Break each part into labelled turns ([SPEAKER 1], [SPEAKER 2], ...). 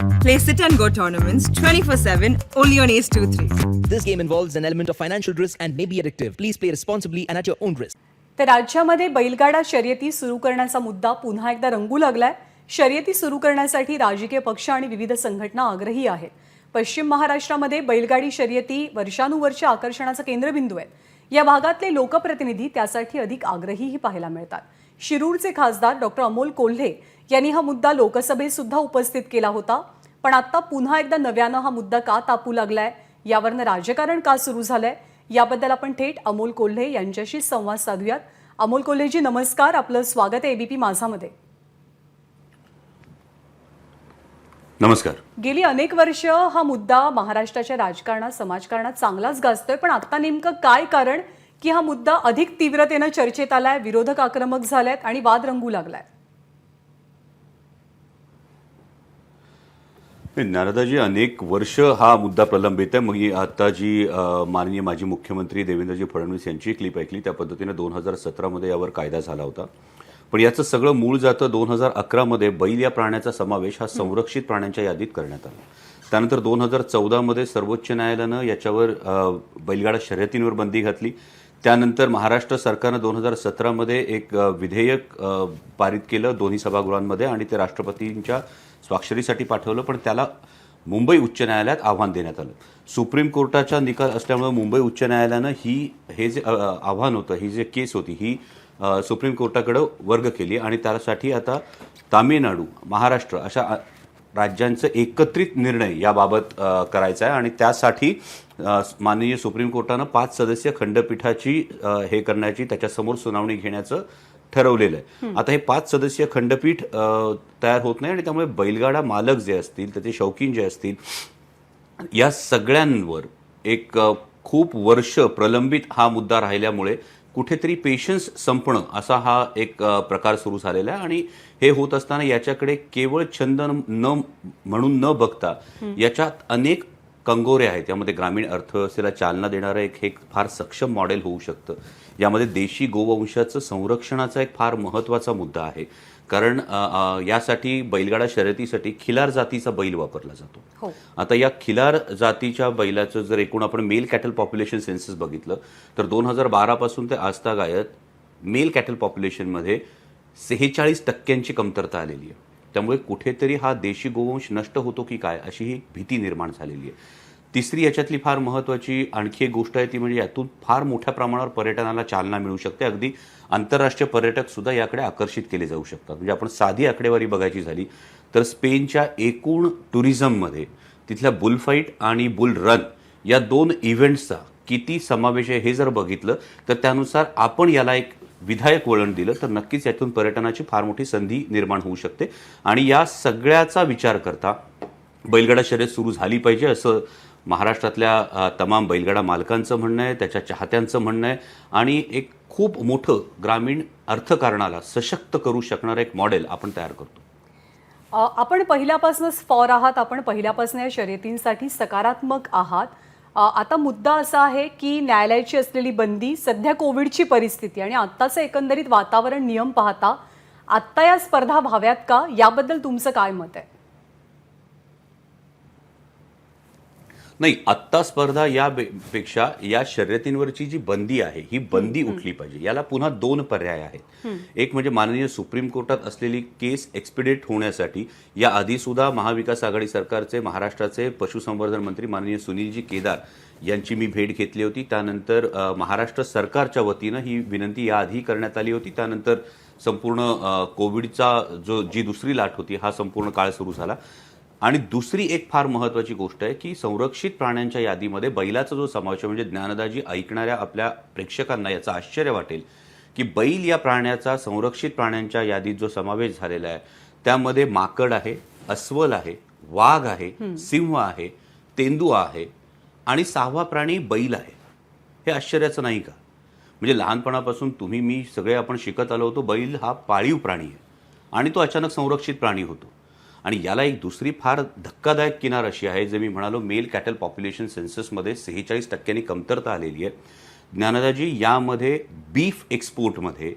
[SPEAKER 1] Play sit and go tournaments 24/7 only on Ace 2-3.
[SPEAKER 2] This game involves an element of financial risk and may be addictive. Please play responsibly and at your own risk.
[SPEAKER 3] तर राज्यामध्ये बैलगाडा शर्यती सुरू करण्याचा मुद्दा पुन्हा एकदा रंगू लागलाय. शर्यती सुरू करण्यासाठी राजकीय पक्ष आणि विविध संघटना आग्रही आहेत. पश्चिम महाराष्ट्रामध्ये बैलगाडी शर्यती वर्षानुवर्षे आकर्षणाचा केंद्रबिंदू आहेत. या भागातले लोकप्रतिनिधी त्यासाठी अधिक आग्रहीही पाहायला मिळतात. शिरूरचे खासदार डॉक्टर अमोल कोल्हे यांनी हा मुद्दा लोकसभेत सुद्धा उपस्थित केला होता. पण आता पुन्हा एकदा नव्यानं हा मुद्दा का तापू लागलाय, यावरनं राजकारण का सुरू झालंय, याबद्दल आपण थेट अमोल कोल्हे यांच्याशी संवाद साधूयात. अमोल कोल्हेजी नमस्कार, आपलं स्वागत आहे एबीपी माझामध्ये.
[SPEAKER 4] नमस्कार.
[SPEAKER 3] गेली अनेक वर्ष हा मुद्दा महाराष्ट्राच्या राजकारणात समाजकारणात चांगलाच गाजतोय, पण आता नेमकं काय कारण की हा मुद्दा अधिक तीव्रतेनं चर्चेत आलाय, विरोधक आक्रमक झालेत आणि वाद रंगू लागलाय?
[SPEAKER 4] नारदाजी, अनेक वर्ष हा मुद्दा प्रलंबित आहे. मग आता जी माननीय माजी मुख्यमंत्री देवेंद्रजी फडणवीस यांची क्लिप ऐकली, त्या पद्धतीने 2017 मध्ये यावर कायदा झाला होता. पण याचं सगळं मूळ जातं 2011 मध्ये बैल या प्राण्याचा समावेश हा संरक्षित प्राण्यांच्या यादीत करण्यात आला. त्यानंतर 2014 मध्ये सर्वोच्च न्यायालयानं याच्यावर बैलगाडा शर्यतींवर बंदी घातली. त्यानंतर महाराष्ट्र सरकारनं 2017 मध्ये एक विधेयक पारित केलं दोन्ही सभागृहांमध्ये आणि ते राष्ट्रपतींच्या स्वाक्षरीसाठी पाठवलं. पण त्याला मुंबई उच्च न्यायालयात आव्हान देण्यात आलं. सुप्रीम कोर्टाचा निकाल असल्यामुळे मुंबई उच्च न्यायालयानं हे जे आव्हान होतं, ही जे केस होती, ही सुप्रीम कोर्टाकडे वर्ग केली आणि त्यासाठी आता तामिळनाडू, महाराष्ट्र अशा राज्यांचं एकत्रित निर्णय याबाबत करायचा आहे. आणि त्यासाठी माननीय सुप्रीम कोर्टानं 5 सदस्यीय खंडपीठाची हे करण्याची, त्याच्यासमोर सुनावणी घेण्याचं ठरवलेलं आहे. आता हे 5 सदस्यीय खंडपीठ तयार होत नाही आणि त्यामुळे बैलगाडा मालक जे असतील, त्याचे शौकीन जे असतील, या सगळ्यांवर एक खूप वर्ष प्रलंबित हा मुद्दा राहिल्यामुळे कुठेतरी पेशन्स संपणं असा हा एक प्रकार सुरू झालेला आहे. आणि हे होत असताना याच्याकडे केवळ छंद म्हणून न बघता याच्यात अनेक कंगोरे आहेत. यामध्ये ग्रामीण अर्थव्यवस्थेला चालना देणारं एक फार सक्षम मॉडेल होऊ शकतं. यामध्ये देशी गोवंशाचं संरक्षणाचा एक फार महत्त्वाचा मुद्दा आहे. कारण यासाठी बैलगाडा शर्यतीसाठी खिलार जातीचा बैल वापरला जातो. आता या खिलार जातीच्या बैलाचं जर एकूण आपण मेल कॅटल पॉप्युलेशन सेन्सस बघितलं तर 2012 पासून ते आजतागायत मेल कॅटल पॉप्युलेशनमध्ये 46% कमतरता आलेली आहे. त्यामुळे कुठेतरी हा देशी गोवंश नष्ट होतो की काय अशी ही भीती निर्माण झालेली आहे. तिसरी याच्यातली फार महत्त्वाची आणखी एक गोष्ट आहे ती म्हणजे यातून फार मोठ्या प्रमाणावर पर्यटनाला चालना मिळू शकते. अगदी आंतरराष्ट्रीय पर्यटक सुद्धा याकडे आकर्षित केले जाऊ शकतात. म्हणजे आपण साधी आकडेवारी बघायची झाली तर स्पेनच्या एकूण टुरिझममध्ये तिथल्या बुलफाईट आणि बुल रन या 2 इव्हेंट्सचा किती समावेश आहे हे जर बघितलं तर त्यानुसार आपण याला एक विधायक वळण दिलं तर नक्कीच यातून पर्यटनाची फार मोठी संधी निर्माण होऊ शकते. आणि या सगळ्याचा विचार करता बैलगाडा शर्यत सुरू झाली पाहिजे असं महाराष्ट्रातल्या तमाम बैलगाडा मालकांचं म्हणणं आहे, त्याच्या चाहत्यांचं म्हणणं आहे. आणि एक खूप मोठं ग्रामीण अर्थकारणाला सशक्त करू शकणारं एक मॉडेल आपण तयार करतो.
[SPEAKER 3] आपण पहिल्यापासूनच फॉर आहात, आपण पहिल्यापासून या शर्यतींसाठी सकारात्मक आहात. आता मुद्दा असा आहे की न्यायालयाची असलेली बंदी, सध्या कोविडची परिस्थिती आणि आत्ताचं एकंदरीत वातावरण, नियम पाहता आत्ता या स्पर्धा व्हाव्यात का, याबद्दल तुमचं काय मत आहे?
[SPEAKER 4] नाही, आत्ता स्पर्धा यापेक्षा या शर्यतींवरची जी बंदी आहे ही बंदी उठली पाहिजे. याला पुन्हा 2 पर्याय आहेत. एक म्हणजे माननीय सुप्रीम कोर्टात असलेली केस एक्सपिडेट होण्यासाठी या आधी सुद्धा महाविकास आघाडी सरकारचे महाराष्ट्राचे पशुसंवर्धन मंत्री माननीय सुनीलजी केदार यांची मी भेट घेतली होती. त्यानंतर महाराष्ट्र सरकारच्या वतीनं ही विनंती याआधी करण्यात आली होती. त्यानंतर संपूर्ण कोविडचा जी दुसरी लाट होती हा संपूर्ण काळ सुरू झाला. आणि दुसरी एक फार महत्त्वाची गोष्ट आहे की संरक्षित प्राण्यांच्या यादीमध्ये बैलाचा जो समावेश आहे, म्हणजे ज्ञानदाजी ऐकणाऱ्या आपल्या प्रेक्षकांना याचं आश्चर्य वाटेल की बैल या प्राण्याचा संरक्षित प्राण्यांच्या यादीत जो समावेश झालेला आहे त्यामध्ये माकड आहे, अस्वल आहे, वाघ आहे, सिंह आहे, तेंदुआ आहे आणि 6वा प्राणी बैल आहे. हे आश्चर्याचं नाही का? म्हणजे लहानपणापासून तुम्ही मी सगळे आपण शिकत आलो होतो बैल हा पाळीव प्राणी आहे आणि तो अचानक संरक्षित प्राणी होतो. आणि याला एक दुसरी फार धक्कादायक किनार अशी आहे, जे मी म्हणालो मेल कॅटल पॉप्युलेशन सेन्ससमध्ये 46% कमतरता आलेली आहे. ज्ञानदाजी, यामध्ये बीफ एक्सपोर्टमध्ये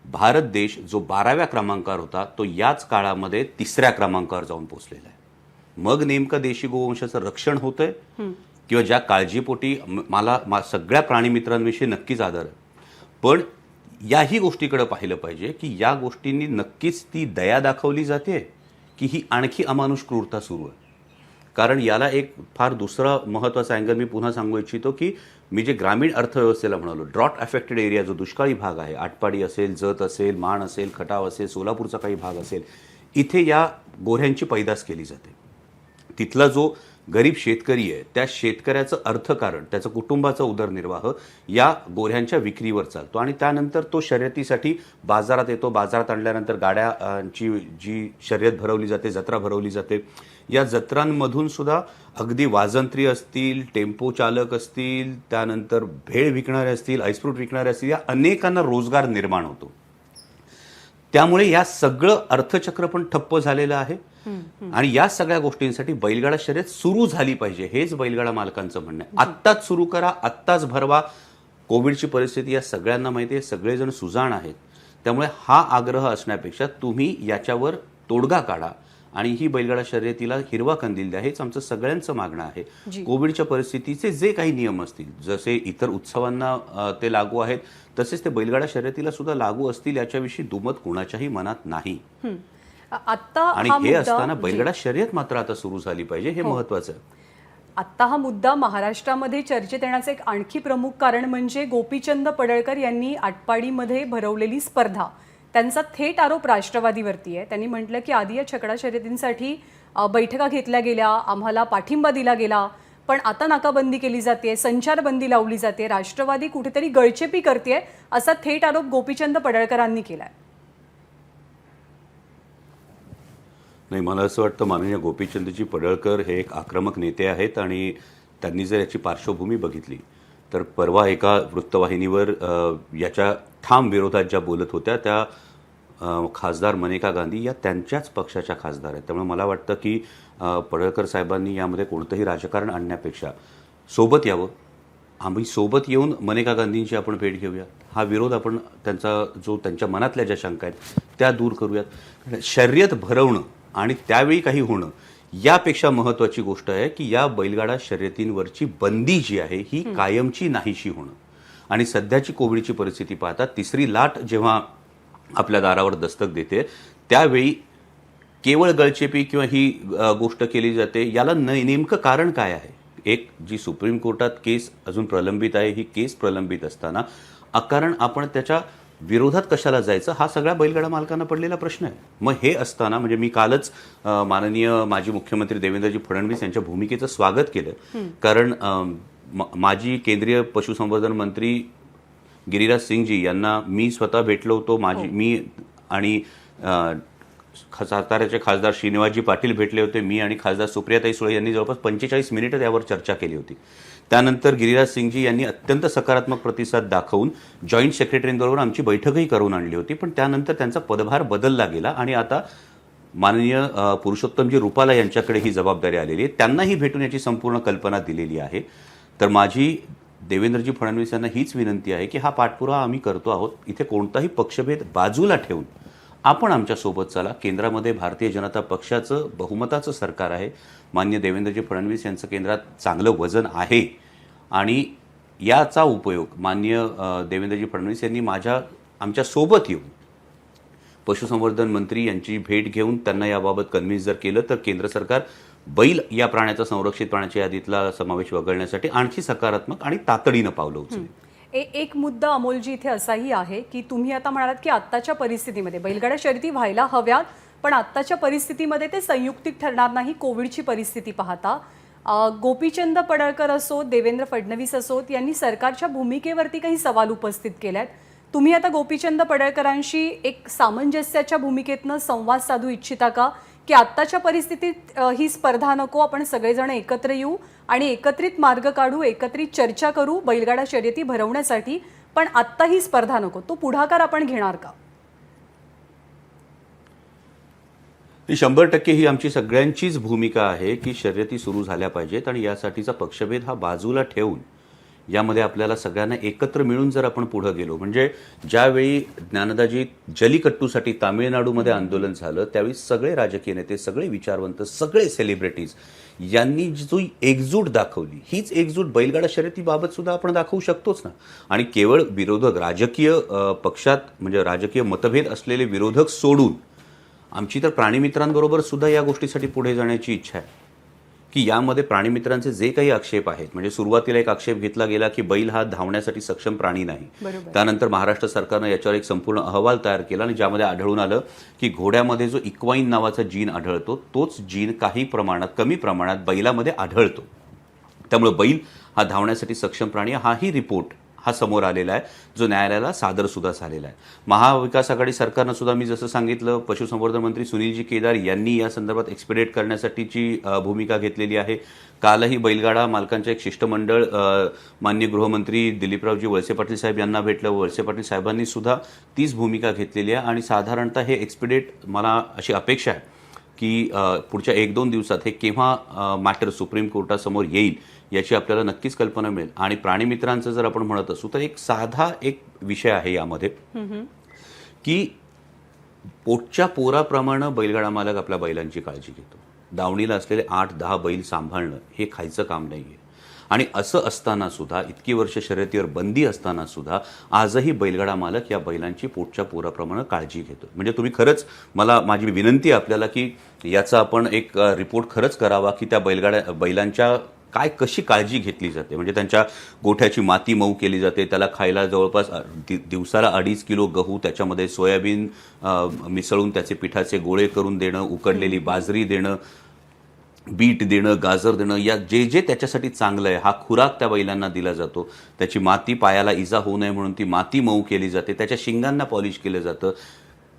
[SPEAKER 4] भारत देश जो 12व्या क्रमांकावर होता तो याच काळामध्ये 3ऱ्या क्रमांकावर जाऊन पोहोचलेला आहे. मग नेमकं देशी गोवंशाचं रक्षण होतंय किंवा ज्या काळजीपोटी मला सगळ्या प्राणीमित्रांविषयी नक्कीच आदर आहे, पण याही गोष्टीकडे पाहिलं पाहिजे की या गोष्टींनी नक्कीच ती दया दाखवली जाते की ही आणखी अमानुष क्रूरता सुरू आहे. कारण याला एक फार दुसरा महत्त्वाचा अँगल मी पुन्हा सांगू इच्छितो की मी जे ग्रामीण अर्थव्यवस्थेला म्हणालो, ड्रॉट अफेक्टेड एरिया जो दुष्काळी भाग आहे, आटपाडी असेल, जत असेल, माण असेल, खटाव असेल, सोलापूरचा काही भाग असेल, इथे या गोऱ्यांची पैदास केली जाते. तिथला जो गरीब शेतकरी आहे त्या शेतकऱ्याचं अर्थकारण, त्याचं कुटुंबाचा उदरनिर्वाह या गोऱ्यांच्या विक्रीवर चालतो आणि त्यानंतर तो शर्यतीसाठी बाजारात येतो. बाजारात आणल्यानंतर गाड्यांची जी शर्यत भरवली जाते, जत्रा भरवली जाते, या जत्रांमधून सुद्धा अगदी वाजंत्री असतील, टेम्पो चालक असतील, त्यानंतर भेळ विकणारे असतील, आईस्फ्रूट विकणारे असतील, या अनेकांना रोजगार निर्माण होतो. त्यामुळे या सगळं अर्थचक्र पण ठप्प झालेलं आहे आणि या सगळ्या गोष्टींसाठी बैलगाडा शर्यत सुरू झाली पाहिजे, हेच बैलगाडा मालकांचं म्हणणं आहे. आत्ताच सुरू करा, आत्ताच भरवा. कोविडची परिस्थिती या सगळ्यांना माहिती आहे, सगळेजण सुजाण आहेत. त्यामुळे हा आग्रह असण्यापेक्षा तुम्ही याच्यावर तोडगा काढा आणि ही बैलगाडा शर्यतीला हिरवा कंदील द्या, हेच आमचं सगळ्यांचं मागणं आहे. कोविडच्या परिस्थितीचे जे काही नियम असतील, जसे इतर उत्सवांना ते लागू आहेत, तसेच ते बैलगाडा शर्यतीला सुद्धा लागू असतील याच्याविषयी दुमत कुणाच्याही मनात नाही. आणि हे असताना बैलगाडा शर्यत मात्र आता सुरू झाली पाहिजे, हे महत्वाचं आहे.
[SPEAKER 3] आत्ता हा मुद्दा महाराष्ट्रामध्ये चर्चेत येण्याचं एक आणखी प्रमुख कारण म्हणजे गोपीचंद पडळकर यांनी आटपाडीमध्ये भरवलेली स्पर्धा. त्यांचा थेट आरोप राष्ट्रवादीवरती आहे. त्यांनी म्हटलं की आधी या छकडा शर्यतींसाठी बैठका घेतल्या गेल्या, आम्हाला पाठिंबा दिला गेला, पण आता नाकाबंदी केली जाते, संचारबंदी लावली जाते, राष्ट्रवादी कुठेतरी गळचेपी करते, असा थेट आरोप गोपीचंद पडळकरांनी केलाय.
[SPEAKER 4] नाही, मला असं वाटतं माननीय गोपीचंदजी पडळकर हे एक आक्रमक नेते आहेत आणि त्यांनी जर याची पार्श्वभूमी बघितली तर परवा एका वृत्तवाहिनीवर याच्या ठाम विरोधात ज्या बोलत होत्या त्या खासदार मनेका गांधी या त्यांच्याच पक्षाच्या खासदार आहेत. त्यामुळे मला वाटतं की पडळकर साहेबांनी यामध्ये कोणतंही राजकारण आणण्यापेक्षा सोबत यावं. आम्ही सोबत येऊन मनेका गांधींची आपण भेट घेऊया, हा विरोध आपण त्यांच्या मनातल्या ज्या शंका आहेत त्या दूर करूयात. शर्यत भरवणं आणि त्यावेळी काही होणं यापेक्षा महत्त्वाची गोष्ट आहे की या बैलगाडा शर्यतींवरची बंदी जी आहे ही कायमची नाहीशी होणं. आणि सध्याची कोविडची परिस्थिती पाहता तिसरी लाट जेव्हा आपल्या दारावर दस्तक देते त्यावेळी केवळ गळचेपी किंवा ही गोष्ट केली जाते, याला नेमकं कारण काय आहे? एक जी सुप्रीम कोर्टात केस अजून प्रलंबित आहे, ही केस प्रलंबित असताना अकारण आपण त्याच्या विरोधात कशाला जायचं, हा सगळ्या बैलगाडा मालकांना पडलेला प्रश्न आहे. मग हे असताना म्हणजे मी कालच माननीय माजी मुख्यमंत्री देवेंद्रजी फडणवीस यांच्या भूमिकेचं स्वागत केलं, कारण माजी केंद्रीय पशुसंवर्धन मंत्री गिरिराज सिंगजी यांना मी स्वतः भेटलो होतो. मी आणि साताऱ्याचे खासदार श्रीनिवासजी पाटील भेटले होते. मी आणि खासदार सुप्रियाताई सुळे यांनी जवळपास 45 मिनिटं यावर चर्चा केली होती. त्यानंतर गिरिराज सिंगजी यांनी अत्यंत सकारात्मक प्रतिसाद दाखवून जॉईंट सेक्रेटरींबरोबर आमची बैठकही करून आणली होती. पण त्यानंतर त्यांचा पदभार बदलला गेला आणि आता माननीय पुरुषोत्तमजी रुपाला यांच्याकडे ही जबाबदारी आलेली आहे. त्यांनाही भेटून याची संपूर्ण कल्पना दिलेली आहे. तर माझी देवेंद्रजी फडणवीस यांना हीच विनंती आहे की हा पाठपुरावा आम्ही करतो आहोत. इथे कोणताही पक्षभेद बाजूला ठेवून आपण आमच्यासोबत चला. केंद्रामध्ये भारतीय जनता पक्षाचं बहुमताचं सरकार आहे. माननीय देवेंद्रजी फडणवीस यांचं केंद्रात चांगलं वजन आहे आणि याचा उपयोग माननीय देवेंद्रजी फडणवीस यांनी आमच्यासोबत येऊन पशुसंवर्धन मंत्री यांची भेट घेऊन त्यांना याबाबत कन्व्हिन्स जर केलं तर केंद्र सरकार बैल या प्राण्याचा संरक्षित प्राण्याच्या यादीतला समावेश वगळण्यासाठी आणखी सकारात्मक आणि तातडीनं पावलं उचलेल.
[SPEAKER 3] एक मुद्दा अमोलजी इथे असाही आहे की तुम्ही आता म्हणालात की आत्ताच्या परिस्थितीमध्ये बैलगाडा शर्यती व्हायला हव्यात, पण आत्ताच्या परिस्थितीमध्ये ते संयुक्तिक ठरणार नाही कोविडची परिस्थिती पाहता. गोपीचंद पडळकर असोत, देवेंद्र फडणवीस असोत, यांनी सरकारच्या भूमिकेवरती काही सवाल उपस्थित केलेत. तुम्ही आता गोपीचंद पडळकरांशी एक सामंजस्याच्या भूमिकेतनं संवाद साधू इच्छिता का की आत्ताच्या परिस्थितीत ही स्पर्धा नको, आपण सगळेजण एकत्र येऊ आणि एकत्रित मार्ग काढू, एकत्रित चर्चा करू बैलगाडा शर्यती भरवण्यासाठी, पण आत्ता ही स्पर्धा नको, तो पुढाकार आपण घेणार का?
[SPEAKER 4] 100% ही आमची सगळ्यांचीच भूमिका आहे की शर्यती सुरू झाल्या पाहिजेत आणि यासाठीचा पक्षभेद हा बाजूला ठेवून यामध्ये आपल्याला सगळ्यांना एकत्र मिळून जर आपण पुढे गेलो, म्हणजे ज्यावेळी ज्ञानदाजी जलीकट्टूसाठी तामिळनाडूमध्ये आंदोलन झालं त्यावेळी सगळे राजकीय नेते, सगळे विचारवंत, सगळे सेलिब्रिटीज यांनी जो एकजूट दाखवली, हीच एकजूट बैलगाडा शर्यतीबाबत सुद्धा आपण दाखवू शकतोच ना. आणि केवळ विरोधक राजकीय पक्षात म्हणजे राजकीय मतभेद असलेले विरोधक सोडून आमची तर प्राणीमित्रांबरोबर सुद्धा या गोष्टीसाठी पुढे जाण्याची इच्छा आहे की यामध्ये प्राणीमित्रांचे जे काही आक्षेप आहेत, म्हणजे सुरुवातीला एक आक्षेप घेतला गेला की बैल हा धावण्यासाठी सक्षम प्राणी नाही. त्यानंतर महाराष्ट्र सरकारनं याच्यावर एक संपूर्ण अहवाल तयार केला आणि ज्यामध्ये आढळून आलं की घोड्यामध्ये जो इक्वाईन नावाचा जीन आढळतो तोच जीन काही प्रमाणात, कमी प्रमाणात बैलामध्ये आढळतो. त्यामुळे बैल हा धावण्यासाठी सक्षम प्राणी हाही रिपोर्ट हा समोर आलेला आहे, जो न्यायालयाला सादर सुद्धा झालेला आहे. महाविकास आघाडी सरकारनं सुद्धा मी जसं सांगितलं, पशुसंवर्धन मंत्री सुनीलजी केदार यांनी या संदर्भात एक्सपेडिट करण्यासाठीची भूमिका घेतलेली आहे. कालही बैलगाडा मालकांचे एक शिष्टमंडळ माननीय गृहमंत्री दिलीपरावजी वळसे पाटील साहेब यांना भेटलं. वळसे पाटील साहेबांनी सुद्धा तीच भूमिका घेतलेली आहे आणि साधारणतः हे एक्सपेडिट, मला अशी अपेक्षा आहे की पुढच्या 1-2 दिवसात हे केव्हा मॅटर सुप्रीम कोर्टासमोर येईल याची आपल्याला नक्कीच कल्पना मिळेल. आणि प्राणीमित्रांचं जर आपण म्हणत असू तर एक साधा एक विषय आहे यामध्ये की पोटच्या पोराप्रमाणे बैलगाडा मालक आपल्या बैलांची काळजी घेतो. दावणीला असलेले 8-10 बैल सांभाळणं हे खायचं काम नाही आहे. आणि असं असताना सुद्धा, इतकी वर्ष शर्यतीवर बंदी असताना सुद्धा आजही बैलगाडा मालक या बैलांची पोटच्या पोराप्रमाणे काळजी घेतो. म्हणजे तुम्ही खरंच, माझी विनंती आहे आपल्याला की याचा आपण एक रिपोर्ट खरंच करावा की त्या बैलांच्या कशी काळजी घेतली जाते. म्हणजे त्यांच्या गोठ्याची माती मऊ केली जाते, त्याला खायला जवळपास दिवसाला 2.5 किलो गहू, त्याच्यामध्ये सोयाबीन मिसळून त्याचे पिठाचे गोळे करून देणं, उकडलेली बाजरी देणं, बीट देणं, गाजर देणं, या जे जे त्याच्यासाठी चांगलं आहे हा खुराक त्या बैलांना दिला जातो. त्याची माती पायाला इजा होऊ नये म्हणून ती माती मऊ केली जाते, त्याच्या शिंगांना पॉलिश केलं जातं.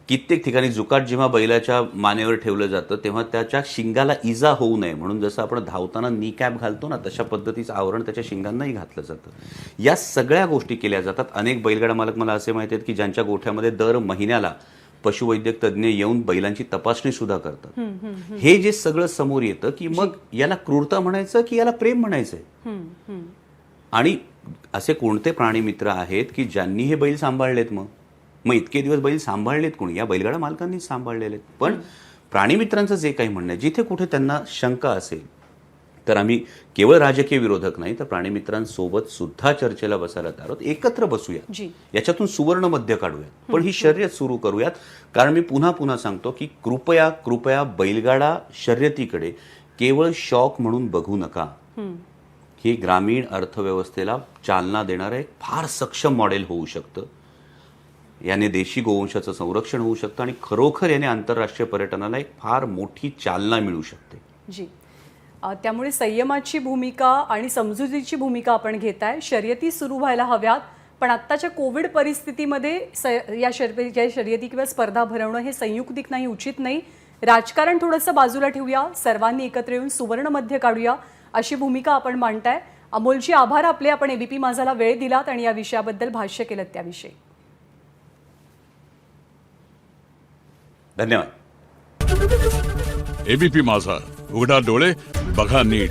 [SPEAKER 4] कित्येक ठिकाणी जुकाट जेव्हा बैलाच्या मानेवर ठेवलं जातं तेव्हा त्याच्या शिंगाला इजा होऊ नये म्हणून जसं आपण धावताना नी कॅप घालतो ना, तशा पद्धतीचं आवरण त्याच्या शिंगांनाही घातलं जातं. या सगळ्या गोष्टी केल्या जातात. अनेक बैलगाडा मालक मला असे माहिती आहेत की ज्यांच्या गोठ्यामध्ये दर महिन्याला पशुवैद्यक तज्ज्ञ येऊन बैलांची तपासणी सुद्धा करतात. हे जे सगळं समोर येतं की मग याला क्रूरता म्हणायचं की याला प्रेम म्हणायचंय. आणि असे कोणते प्राणीमित्र आहेत की ज्यांनी हे बैल सांभाळलेत? मग इतके दिवस बैल सांभाळलेत कोणी? या बैलगाडा मालकांनीच सांभाळलेले. पण प्राणीमित्रांचं जे काही म्हणणं आहे, जिथे कुठे त्यांना शंका असेल तर आम्ही केवळ राजकीय विरोधक नाही तर प्राणीमित्रांसोबत सुद्धा चर्चेला बसायला तयार आहोत. एकत्र बसूया, याच्यातून सुवर्ण मध्य काढूयात, पण ही शर्यत सुरू करूयात. कारण मी पुन्हा पुन्हा सांगतो की कृपया बैलगाडा शर्यतीकडे केवळ शौक म्हणून बघू नका. ही ग्रामीण अर्थव्यवस्थेला चालना देणारं एक फार सक्षम मॉडेल होऊ शकतं. याने देशी गोवंशाचं संरक्षण होऊ शकतं आणि खरोखर याने आंतरराष्ट्रीय पर्यटनाला एक फार मोठी चालना मिळू शकते.
[SPEAKER 3] जी, त्यामुळे संयमाची भूमिका आणि समजुतीची भूमिका आपण घेताय. शर्यती सुरू व्हायला हव्यात, पण आत्ताच्या कोविड परिस्थितीमध्ये या शर्यती किंवा स्पर्धा भरवणं हे संयुक्तिक नाही, उचित नाही. राजकारण थोडंसं बाजूला ठेवूया, सर्वांनी एकत्र येऊन सुवर्ण मध्य काढूया, अशी भूमिका आपण मांडताय. अमोलजी, आभार आपले. आपण एबीपी माझाला वेळ दिलात आणि या विषयाबद्दल भाष्य केलं त्याविषयी.
[SPEAKER 4] धन्यवाद.
[SPEAKER 5] एबीपी माझा, उघडा डोळे बघा नीट.